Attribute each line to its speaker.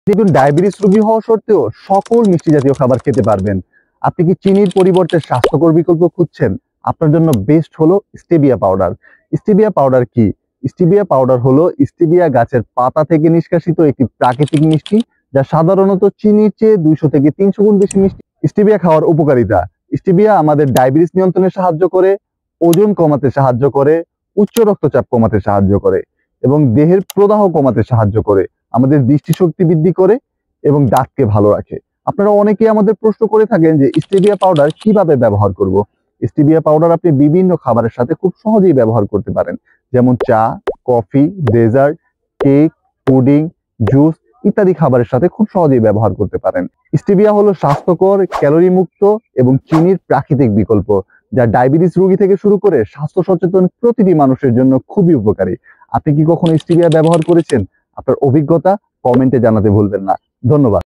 Speaker 1: দেখুন, ডায়াবেটিস রোগী হওয়া সত্ত্বেও সকল মিষ্টি জাতীয় খাবার খেতে পারবেন। আপনি কি চিনির পরিবর্তে স্বাস্থ্যকর বিকল্প খুঁজছেন? আপনার জন্য বেস্ট হলো স্টেভিয়া পাউডার। স্টেভিয়া পাউডার কি? স্টেভিয়া পাউডার হলো স্টেভিয়া গাছের পাতা থেকে নিষ্কাশিত একটি প্রাকৃতিক মিষ্টি, যা সাধারণত চিনির চেয়ে 200 থেকে 300 গুণ বেশি মিষ্টি। স্টেভিয়া খাওয়ার উপকারিতা: স্টেভিয়া আমাদের ডায়াবেটিস নিয়ন্ত্রণে সাহায্য করে, ওজন কমাতে সাহায্য করে, উচ্চ রক্তচাপ কমাতে সাহায্য করে এবং দেহের প্রদাহ কমাতে সাহায্য করে, আমাদের দৃষ্টিশক্তি বৃদ্ধি করে এবং দাঁতকে ভালো রাখে। আপনারা অনেকেই আমাদের প্রশ্ন করে থাকেন যে স্টেভিয়া পাউডার কিভাবে ব্যবহার করব। স্টেভিয়া পাউডার আপনি বিভিন্ন খাবারের সাথে খুব সহজেই ব্যবহার করতে পারেন, যেমন চা, coffee, dessert, cake, pudding, juice ইত্যাদি খাবারের সাথে খুব সহজেই ব্যবহার করতে পারেন। স্টেভিয়া হলো স্বাস্থ্যকর, ক্যালোরি মুক্ত এবং চিনির প্রাকৃতিক বিকল্প, যা ডায়াবেটিস রোগী থেকে শুরু করে স্বাস্থ্য সচেতন প্রতিটি মানুষের জন্য খুবই উপকারী। আপনি কি কখনো স্টেভিয়া ব্যবহার করেছেন? আপনার অভিজ্ঞতা কমেন্টে জানাতে ভুলবেন না। ধন্যবাদ।